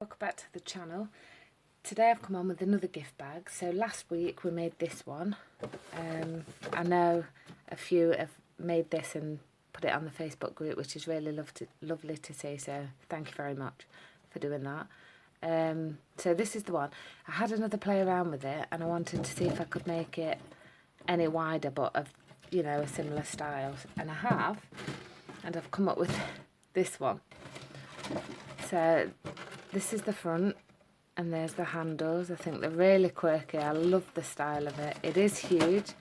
Welcome back to the channel. Today I've come on with another gift bag. So last week we made this one. I know a few have made this and put it on the Facebook group, which is really lovely to see, so thank you very much for doing that. So this is the one. I had another play around with it and I wanted to see if I could make it any wider, but of, you know, a similar style, and I have, and I've come up with this one. So this is the front and there's the handles. I think they're really quirky. I love the style of it. It is huge,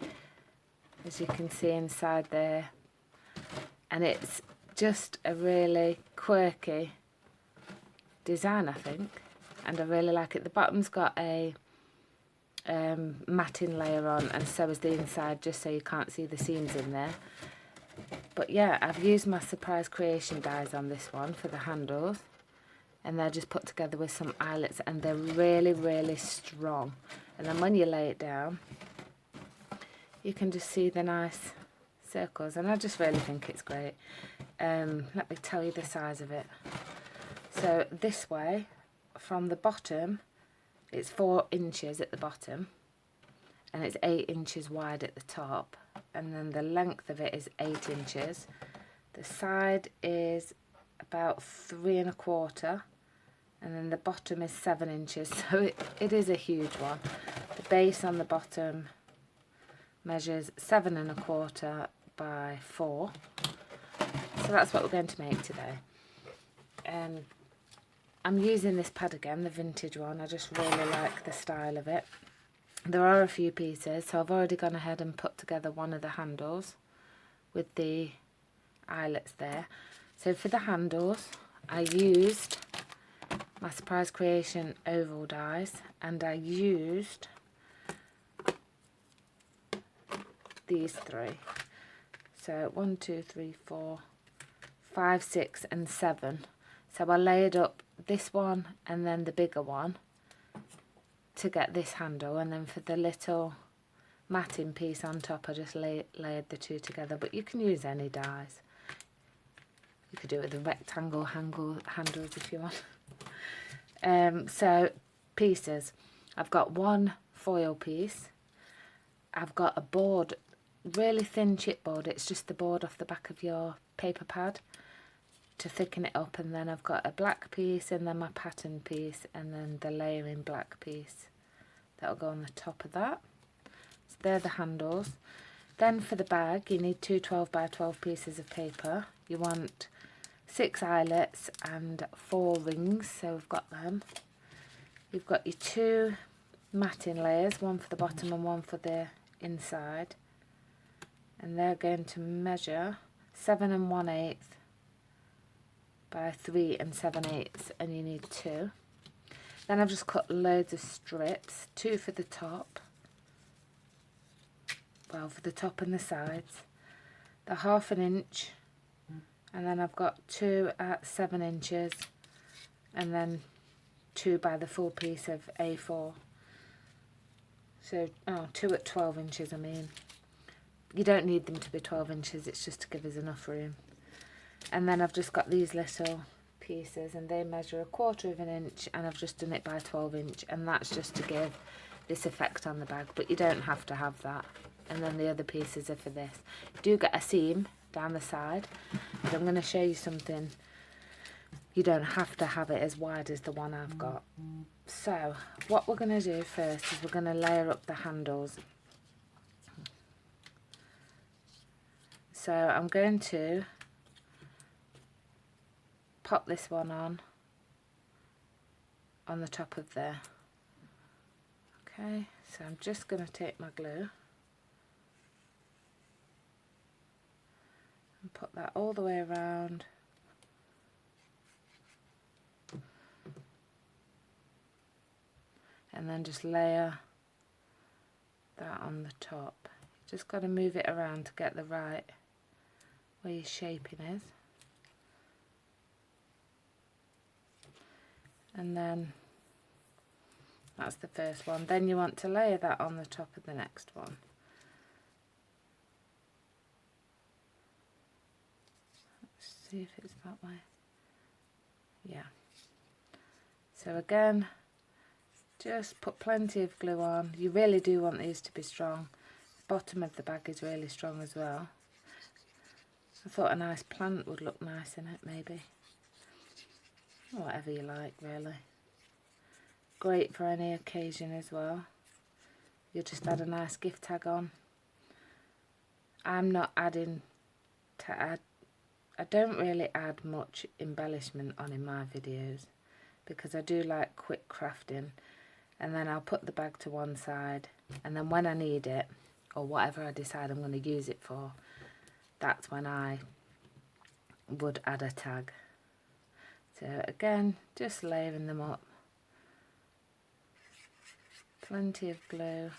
as you can see inside there, and it's just a really quirky design, I think, and I really like it. The bottom's got a matting layer on, and so is the inside, just so you can't see the seams in there. But yeah, I've used my surprise creation dies on this one for the handles, and they're just put together with some eyelets, and they're really strong. And then when you lay it down, you can just see the nice circles, and I just really think it's great. Let me tell you the size of it. So this way, from the bottom, it's 4 inches at the bottom, and it's 8 inches wide at the top, and then the length of it is 8 inches. The side is about 3 1/4, and then the bottom is 7 inches, so it is a huge one. The base on the bottom measures 7 1/4 by 4, so that's what we're going to make today. I'm using this pad again, the vintage one. I just really like the style of it. There are a few pieces, so I've already gone ahead and put together one of the handles with the eyelets there. So for the handles, I used my surprise creation oval dies, and I used these 3. So 1, 2, 3, 4, 5, 6 and 7. So I layered up this one and then the bigger one to get this handle, and then for the little matting piece on top I just layered the 2 together. But you can use any dies. You could do it with the rectangle handles if you want. So pieces, I've got 1 foil piece, I've got a board, really thin chipboard, it's just the board off the back of your paper pad to thicken it up, and then I've got a black piece, and then my pattern piece, and then the layering black piece that'll go on the top of that. So they're the handles. Then for the bag, you need 2 12 by 12 pieces of paper. You want 6 eyelets and 4 rings, so we've got them. You've got your 2 matting layers, one for the bottom and one for the inside, and they're going to measure 7 1/8 by 3 7/8, and you need 2. Then I've just cut loads of strips, 2 for the top, well, for the top and the sides. They're 1/2 inch, and then I've got 2 at 7 inches, and then 2 by the full piece of A4. So 2 at 12 inches, I mean. You don't need them to be 12 inches, it's just to give us enough room. And then I've just got these little pieces, and they measure 1/4 inch, and I've just done it by 12 inch, and that's just to give this effect on the bag, but you don't have to have that. And then the other pieces are for this. You do get a seam down the side, but I'm going to show you something. You don't have to have it as wide as the one I've got. So what we're going to do first is we're going to layer up the handles. So I'm going to pop this one on the top of there. Okay, so I'm just going to take my glue and put that all the way around. And then just layer that on the top. Just got to move it around to get the right where your shaping is. And then that's the first one. Then you want to layer that on the top of the next one. Let's see if it's that way. Yeah. So again, just put plenty of glue on. You really do want these to be strong. The bottom of the bag is really strong as well. I thought a nice plant would look nice in it, maybe. Whatever you like, really. Great for any occasion as well. You'll just add a nice gift tag on. I'm not adding I don't really add much embellishment on in my videos because I do like quick crafting, and then I'll put the bag to one side, and then when I need it or whatever I decide I'm going to use it for, that's when I would add a tag. So again, just layering them up. Plenty of glue.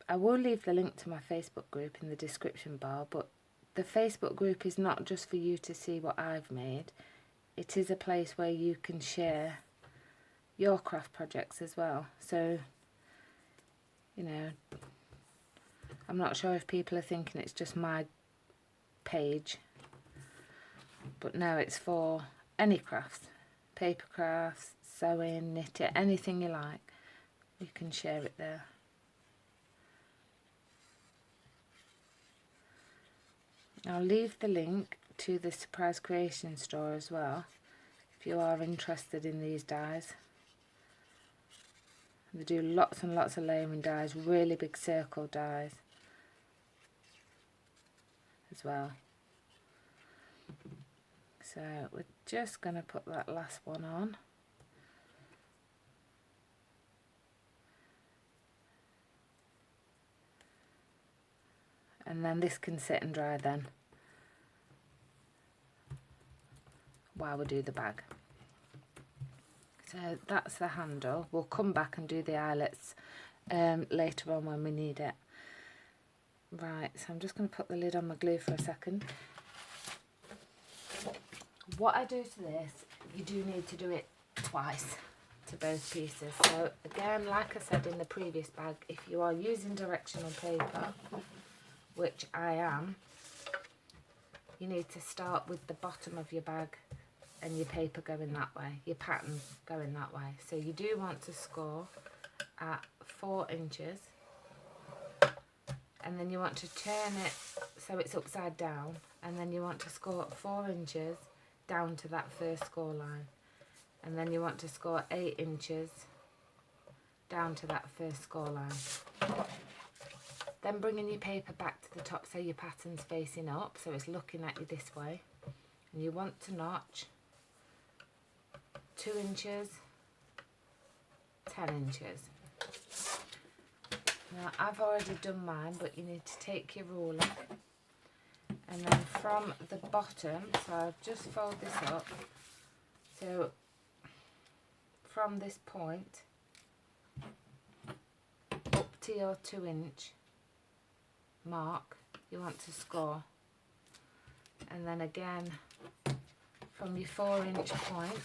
I will leave the link to my Facebook group in the description bar, but the Facebook group is not just for you to see what I've made. It is a place where you can share your craft projects as well. So, you know, I'm not sure if people are thinking it's just my page, but no, it's for any crafts, paper crafts, sewing, knitting, anything you like, you can share it there. I'll leave the link to the Surprise Creation store as well if you are interested in these dies. They do lots and lots of layering dies, really big circle dies as well. So we're just going to put that last one on. And then this can sit and dry then while we do the bag. So that's the handle. We'll come back and do the eyelets later on when we need it. Right, so I'm just going to put the lid on my glue for a second. What I do to this, you do need to do it twice to both pieces. So again, like I said in the previous bag, if you are using directional paper, which I am, you need to start with the bottom of your bag and your paper going that way, your pattern going that way. So you do want to score at 4 inches, and then you want to turn it so it's upside down, and then you want to score at 4 inches down to that first score line, and then you want to score 8 inches down to that first score line. Then bringing your paper back to the top so your pattern's facing up, so it's looking at you this way. And you want to notch 2 inches, 10 inches. Now I've already done mine, but you need to take your ruler, and then from the bottom, so I'll just fold this up, so from this point up to your 2 inch mark you want to score, and then again from your 4 inch point,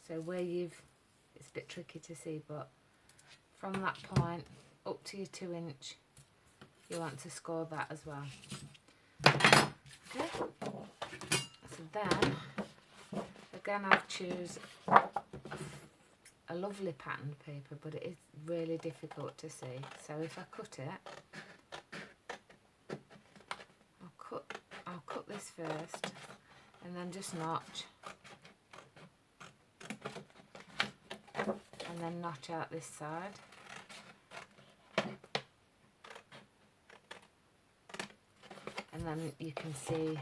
so where you've, it's a bit tricky to see, but from that point up to your 2 inch you want to score that as well. Okay, so then again I've choose a lovely patterned paper, but it is really difficult to see, so if I cut it, I'll cut this first and then just notch, and then notch out this side, and then you can see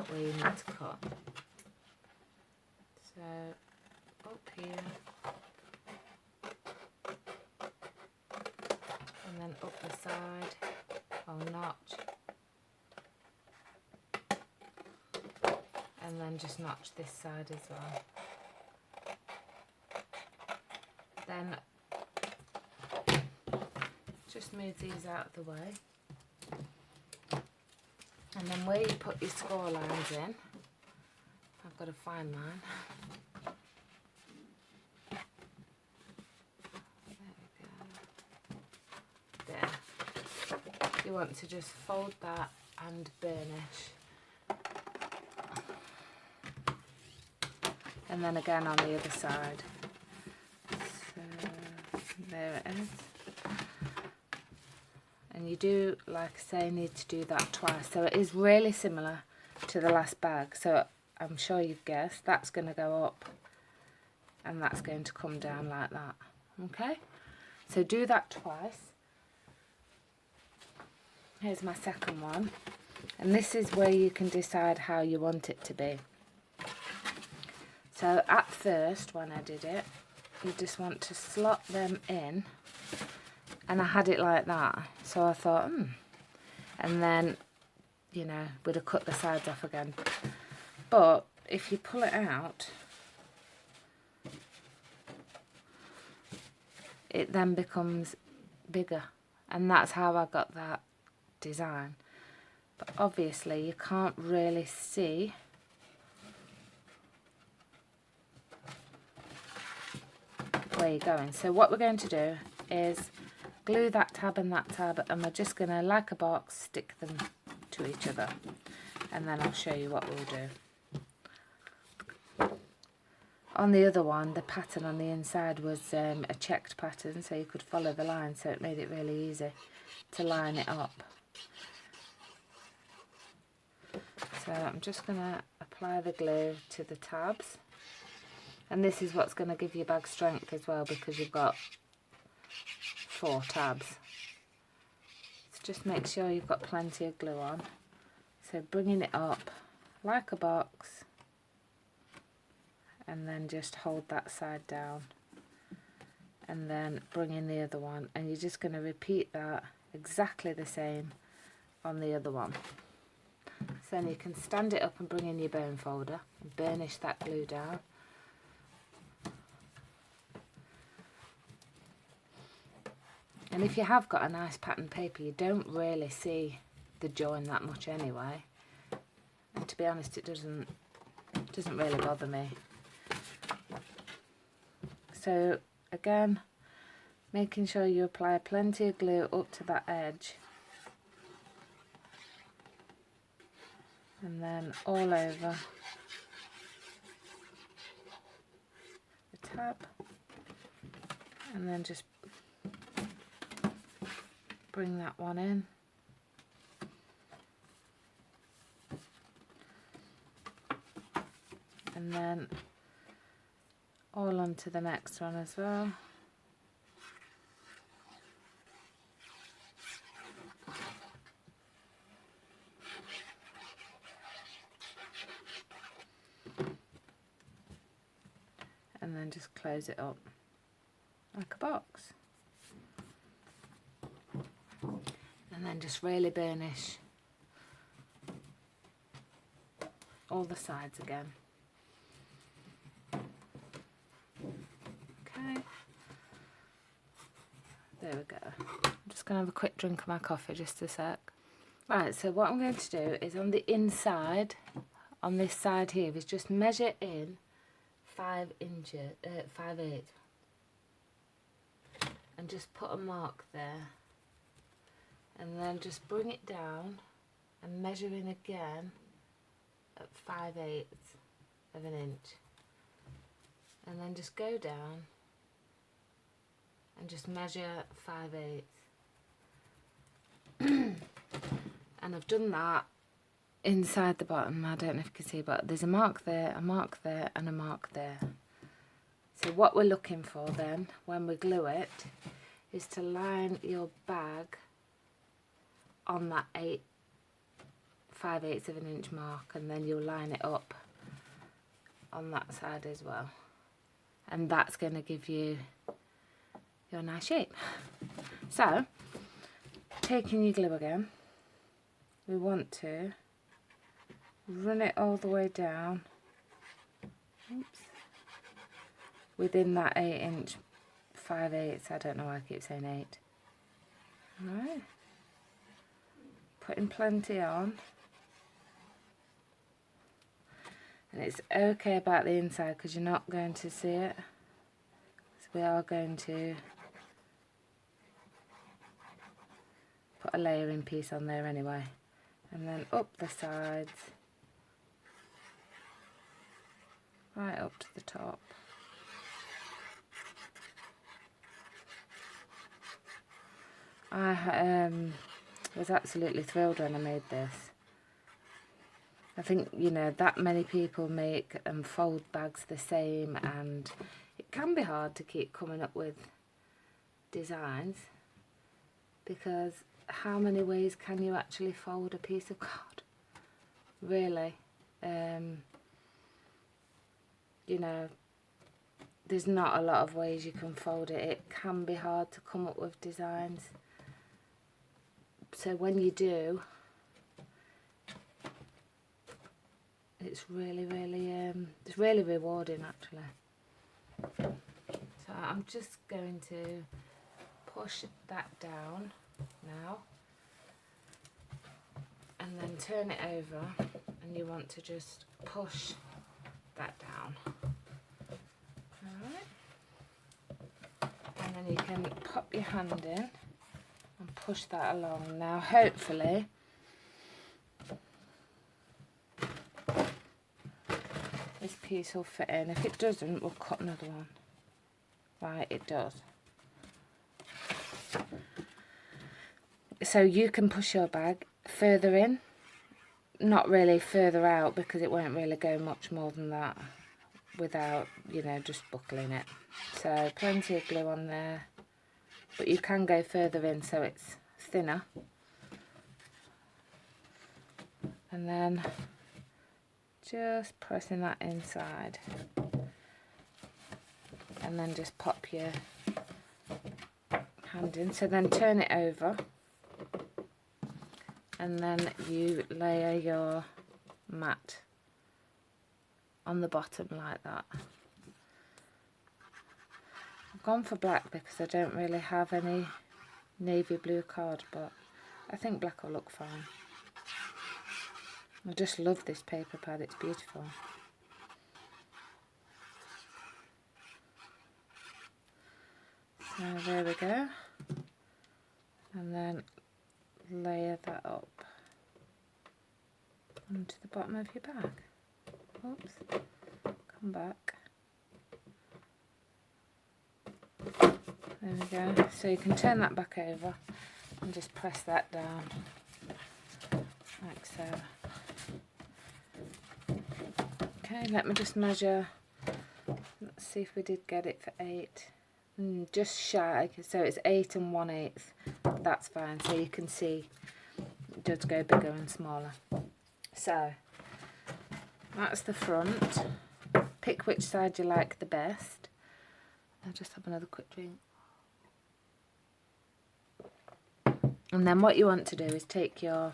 where you need to cut. So up here, and then up the side I'll notch, and then just notch this side as well. Then just move these out of the way, and then where you put your score lines in, I've got to find mine, you want to just fold that and burnish. And then again on the other side. So there it is. And you do, like I say, need to do that twice. So it is really similar to the last bag. So I'm sure you've guessed that's going to go up and that's going to come down like that. Okay? So do that twice. Here's my second one. And this is where you can decide how you want it to be. So at first, when I did it, you just want to slot them in. And I had it like that. So I thought, And then, you know, would have cut the sides off again. But if you pull it out, it then becomes bigger. And that's how I got that design. But obviously you can't really see where you're going. So what we're going to do is glue that tab and we're just going to, like a box, stick them to each other. And then I'll show you what we'll do. On the other one, the pattern on the inside was a checked pattern, so you could follow the line, so it made it really easy to line it up. So I'm just going to apply the glue to the tabs. And this is what's going to give your bag strength as well, because you've got 4 tabs. So just make sure you've got plenty of glue on. So bringing it up like a box, and then just hold that side down, and then bring in the other one, and you're just going to repeat that exactly the same on the other one. So then you can stand it up and bring in your burn folder and burnish that glue down. And if you have got a nice pattern paper, you don't really see the join that much anyway. And to be honest, it doesn't really bother me. So again, making sure you apply plenty of glue up to that edge. And then all over the tab. And then just bring that one in. And then all onto the next one as well. And then just close it up like a box. And then just really burnish all the sides again. Okay, there we go. I'm just going to have a quick drink of my coffee, just a sec. Right, so what I'm going to do is on the inside, on this side here, is just measure in 5 inches, 5/8, and just put a mark there. And then just bring it down and measure in again at 5/8 of an inch. And then just go down and just measure 5/8. And I've done that inside the bottom. I don't know if you can see, but there's a mark there, a mark there, and a mark there. So what we're looking for then, when we glue it, is to line your bag on that 5/8 of an inch mark, and then you'll line it up on that side as well. And that's going to give you your nice shape. So, taking your glue again, we want to run it all the way down, within that 8 inch 5/8. I don't know why I keep saying 8. Alright, putting plenty on. And it's okay about the inside because you're not going to see it. So we are going to put a layering piece on there anyway. And then up the sides, right up to the top. I was absolutely thrilled when I made this. I think, you know, that many people make and fold bags the same, and it can be hard to keep coming up with designs, because how many ways can you actually fold a piece of card? Really? You know, there's not a lot of ways you can fold it. It can be hard to come up with designs. So when you do, it's really rewarding actually. So I'm just going to push that down now, and then turn it over, and you want to just push that down. Alright, and then you can pop your hand in and push that along. Now hopefully this piece will fit in. If it doesn't, we'll cut another one. Right, it does. So you can push your bag further in, not really further out, because it won't really go much more than that without, you know, just buckling it. So plenty of glue on there, but you can go further in so it's thinner. And then just pressing that inside, and then just pop your hand in. So then turn it over, and then you layer your mat on the bottom like that. I've gone for black because I don't really have any navy blue card, but I think black will look fine. I just love this paper pad, it's beautiful. So there we go. And then layer that up onto the bottom of your bag. Oops, come back. There we go. So you can turn that back over and just press that down like so. Okay, let me just measure. Let's see if we did get it for 8. Just shy, so it's 8 1/8. That's fine. So you can see it does go bigger and smaller. So that's the front. Pick which side you like the best. I'll just have another quick drink. And then what you want to do is take your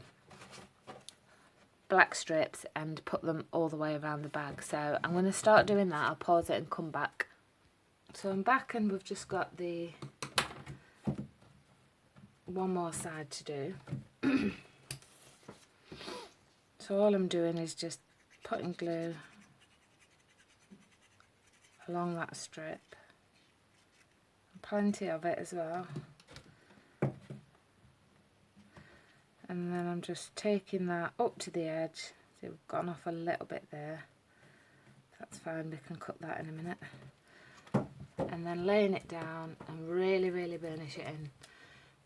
black strips and put them all the way around the bag. So I'm going to start doing that. I'll pause it and come back. So I'm back, and we've just got the one more side to do. So all I'm doing is just putting glue along that strip, plenty of it as well, and then I'm just taking that up to the edge. So we've gone off a little bit there, that's fine, we can cut that in a minute, and then laying it down and really burnish it in.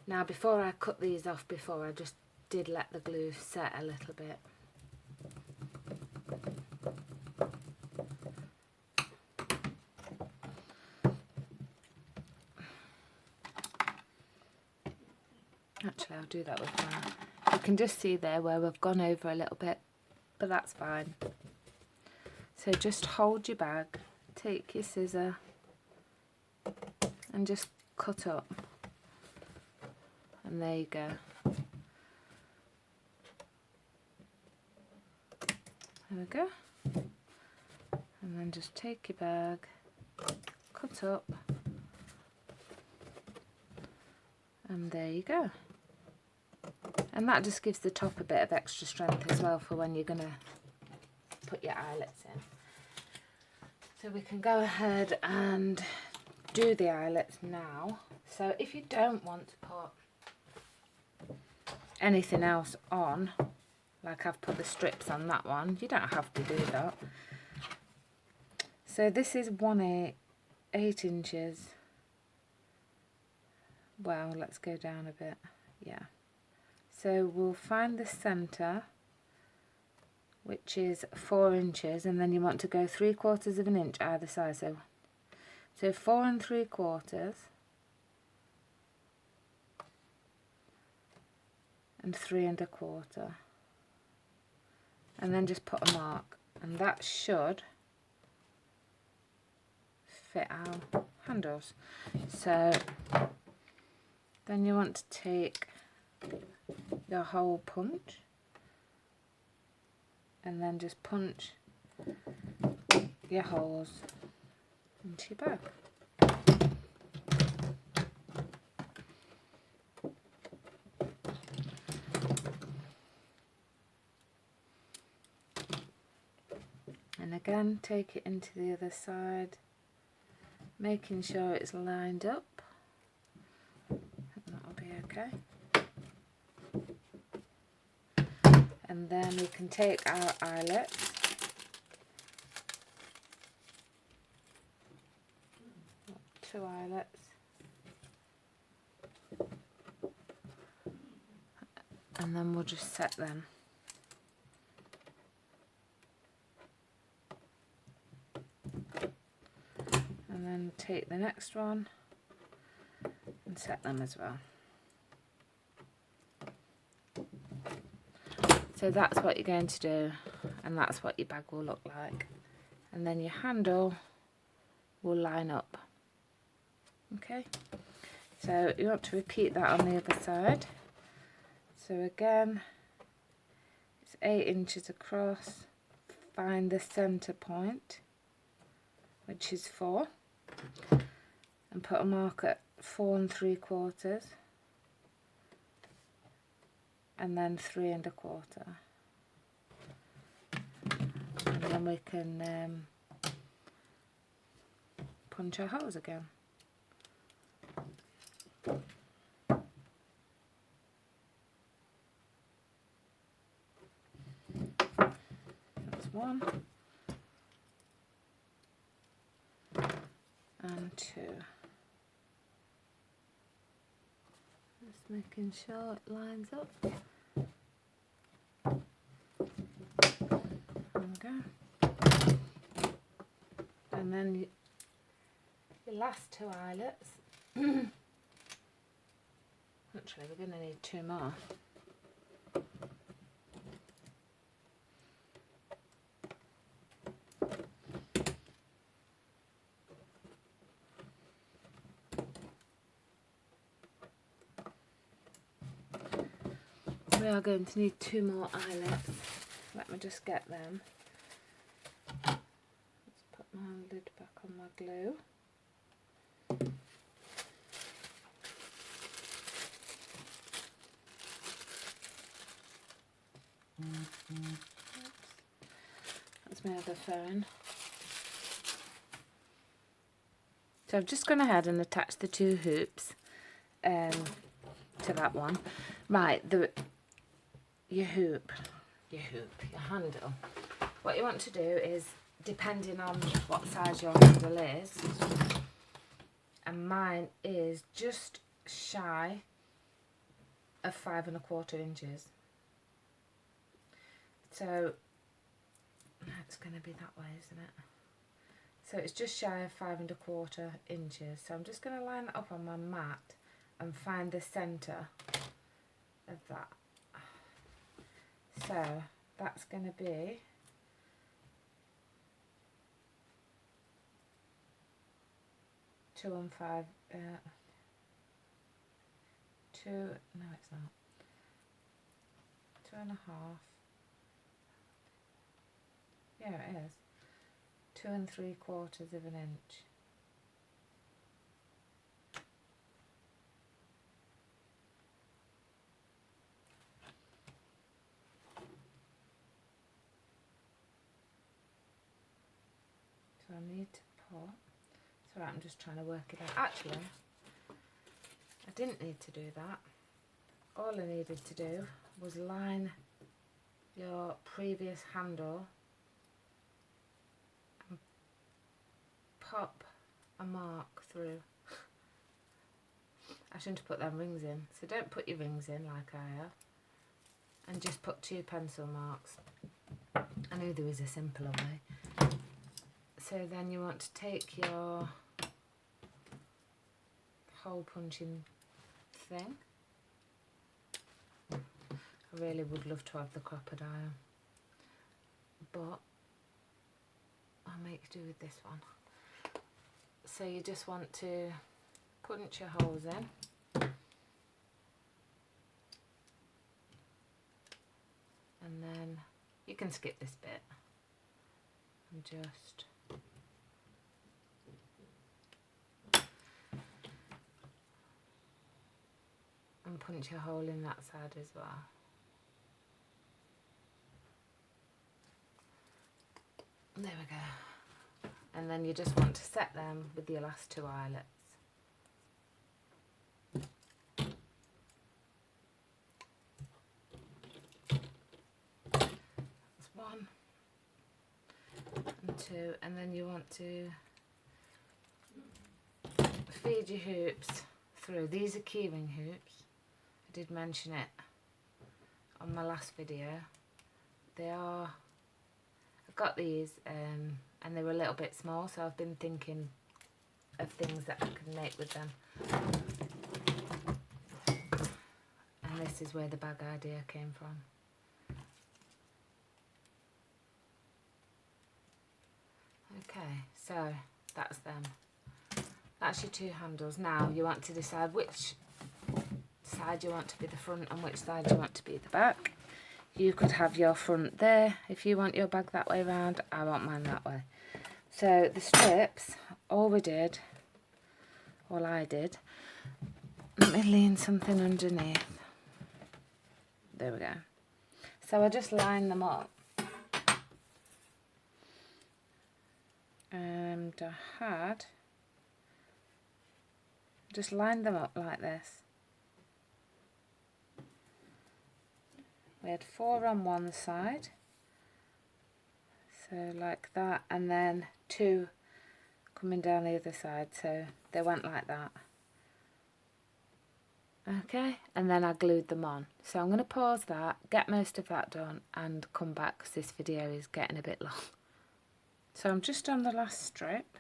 Now before I cut these off before, I just did let the glue set a little bit. Actually, I'll do that with mine. You can just see there where we've gone over a little bit, but that's fine. So just hold your bag, take your scissor and just cut up. And there you go. There we go. And then just take your bag, cut up, and there you go. And that just gives the top a bit of extra strength as well for when you're going to put your eyelets in. So we can go ahead and do the eyelets now. So if you don't want to put anything else on, like I've put the strips on that one. You don't have to do that. So this is 8 inches. Well, let's go down a bit. Yeah. So we'll find the centre, which is 4 inches, and then you want to go 3/4 of an inch either side. So 4 3/4 and 3 1/4, and then just put a mark, and that should fit our handles. So then you want to take your hole punch and then just punch your holes into your bag. And again, take it into the other side, making sure it's lined up. That'll be okay. And then we can take our eyelets, two eyelets, and then we'll just set them. And then take the next one and set them as well. So that's what you're going to do, and that's what your bag will look like. And then your handle will line up. Okay, so you want to repeat that on the other side. So again, it's 8 inches across. Find the centre point, which is 4, and put a mark at 4 3/4. And then 3 1/4, and then we can punch our holes again. That's 1 and 2. Just making sure it lines up. And then your last 2 eyelets. Actually, we're going to need 2 more. We are going to need 2 more eyelets. Let me just get them. Let's put my lid back on my glue. Oops. That's my other phone. So I've just gone ahead and attached the 2 hoops to that one. Right, your handle. What you want to do is, depending on what size your handle is, and mine is just shy of 5 1/4 inches. So it's going to be that way, isn't it? So it's just shy of 5 1/4 inches. So I'm just going to line that up on my mat and find the centre of that. So that's going to be two and five. No, it's not. 2 1/2. Yeah, it is. 2 3/4 of an inch. So I need to put. Sorry, I'm just trying to work it out. Actually, I didn't need to do that. all I needed to do was line your previous handle and pop a mark through. I shouldn't have put them rings in, so don't put your rings in like I have, and just put 2 pencil marks. I know there is a simpler way. So then you want to take your hole punching thing. I really would love to have the crocodile, but I'll make do with this one. So you just want to punch your holes in, and then you can skip this bit and just punch a hole in that side as well. There we go. And then you just want to set them with your last 2 eyelets. That's 1 and 2, and then you want to feed your hoops through. These are keyring hoops. I did mention it on my last video. They are, I got these and they were a little bit small, so I've been thinking of things that I can make with them. And this is where the bag idea came from. Okay, so that's them. That's your 2 handles. Now you want to decide which side you want to be the front and which side you want to be the back. You could have your front there if you want your bag that way round. I want mine that way. So the strips, all I did, let me lean something underneath. There we go. So I just line them up. And I had just lined them up like this. We had 4 on one side, so like that, and then 2 coming down the other side, so they went like that. Okay, and then I glued them on. So I'm going to pause that, get most of that done, and come back because this video is getting a bit long. So I'm just on the last strip.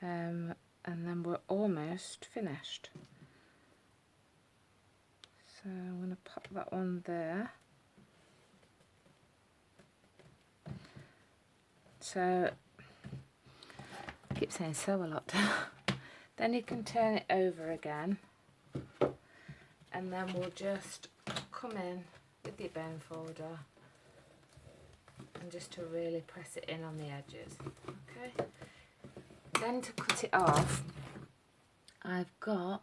And then we're almost finished. So I'm going to pop that one there. So, I keep saying so a lot. Then you can turn it over again. And then we'll just come in with your bone folder and just to really press it in on the edges. Okay. Then to cut it off, I've got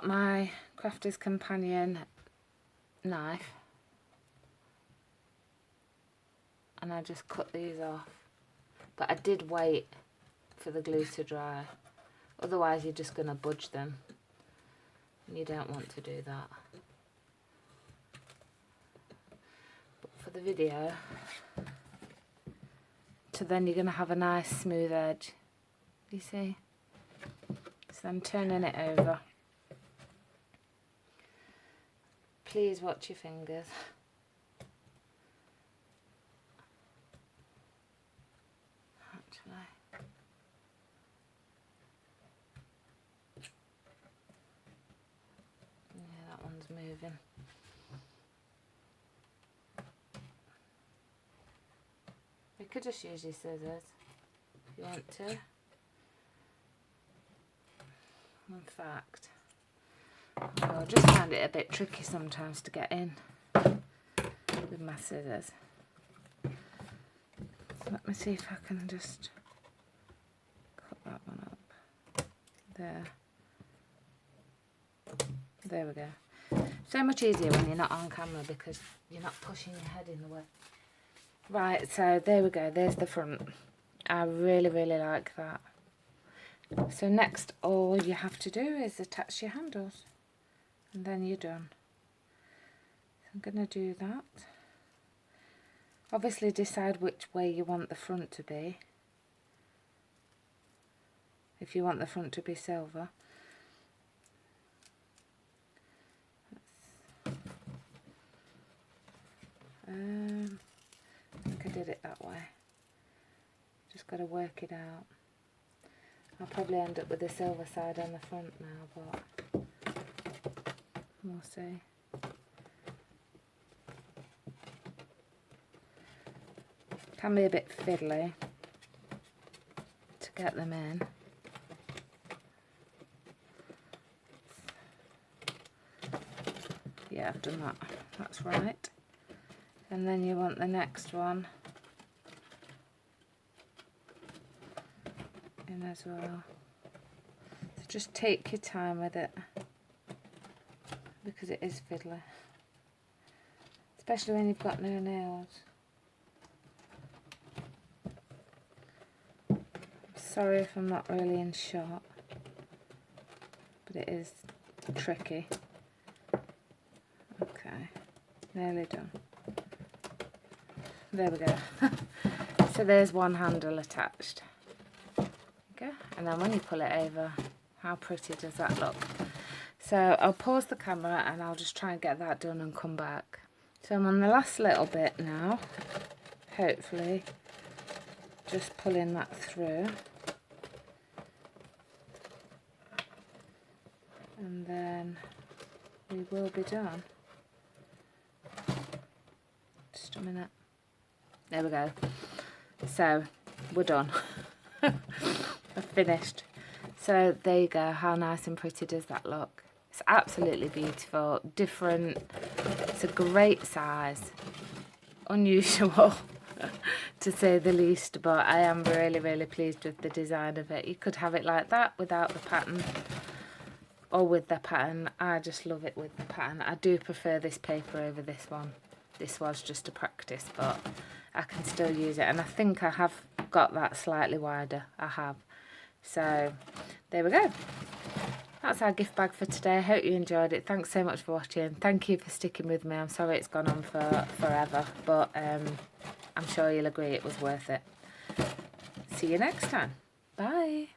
my Crafter's Companion knife, and I just cut these off, but I did wait for the glue to dry, otherwise you're just going to budge them and you don't want to do that. But for the video, so then you're going to have a nice smooth edge, you see? So I'm turning it over. Please watch your fingers. Actually, yeah, that one's moving. You could just use your scissors if you want to. In fact, I just find it a bit tricky sometimes to get in with my scissors. So let me see if I can just cut that one up. There. There we go. So much easier when you're not on camera because you're not pushing your head in the way. Right, so there we go. There's the front. I really, really like that. So next, all you have to do is attach your handles, and then you're done. So I'm going to do that. Obviously decide which way you want the front to be. If you want the front to be silver. I think I did it that way. Just got to work it out. I'll probably end up with the silver side on the front now, but we'll see. Can be a bit fiddly to get them in. Yeah, I've done that. That's right. And then you want the next one in as well. So just take your time with it, because it is fiddly, especially when you've got no nails. Sorry if I'm not really in shot, but it is tricky. Okay, nearly done. There we go. So there's one handle attached. Okay. And then when you pull it over, how pretty does that look? So I'll pause the camera and I'll just try and get that done and come back. So I'm on the last little bit now, hopefully just pulling that through, and then we will be done. Just a minute. There we go. So we're done. I've finished. So there you go. How nice and pretty does that look? It's absolutely beautiful. Different. It's a great size. Unusual to say the least, but I am really, really pleased with the design of it. You could have it like that without the pattern, or with the pattern. I just love it with the pattern. I do prefer this paper over this one. This was just a practice, but I can still use it, and I think I have got that slightly wider. I have. So there we go. That's our gift bag for today. I hope you enjoyed it. Thanks so much for watching. Thank you for sticking with me. I'm sorry it's gone on for forever, but I'm sure you'll agree it was worth it. See you next time. Bye.